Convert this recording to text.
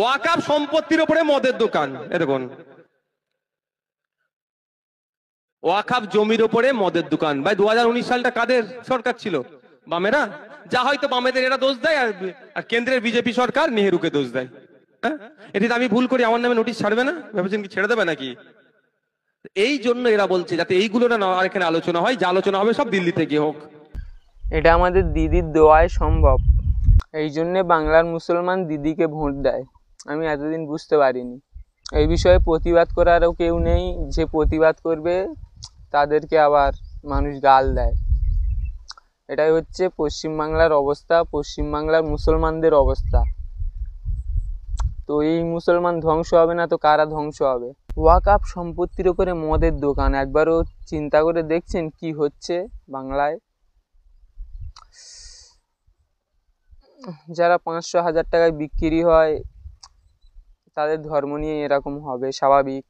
ওয়াকাফ সম্পত্তির উপরে মদের দোকান, এ দেখুন ওয়াকাফ জমির উপরে মদের দোকান। ভাই 2019 সালটা কাদের সরকার ছিল? বামেরা। যা হয়তো বামেদের এরা দোষ দেয়, আর কেন্দ্রের বিজেপি সরকার নেহেরুকে দোষ দেয়। হ্যাঁ, এটি আমি ভুল করি আমার নামে নোটিশ ছাড়বে না? ভেবেছেন কি ছেড়ে দেবে নাকি? এই জন্য এরা বলছে যাতে এইগুলো না আর এখানে আলোচনা হয়, যা আলোচনা হবে সব দিল্লিতে গিয়ে হোক। এটা আমাদের দিদির দোয়ায় সম্ভব। এই জন্যে বাংলার মুসলমান দিদিকে ভোট দেয়। আমি এতদিন বুঝতে পারিনি। এই বিষয়ে প্রতিবাদ করারও কেউ নেই, যে প্রতিবাদ করবে তাদেরকে আবার মানুষ গাল দেয়। এটাই হচ্ছে পশ্চিমবাংলার অবস্থা, পশ্চিমবাংলার মুসলমানদের অবস্থা। তো এই মুসলমান ধ্বংস হবে না তো কারা ধ্বংস হবে? ওয়াকফ সম্পত্তির উপরে মদের দোকান, একবারও চিন্তা করে দেখছেন কি হচ্ছে বাংলায়? যারা 500-1000 টাকায় বিক্রি হয় তাদের ধর্ম নিয়ে এরকম হবে, স্বাভাবিক।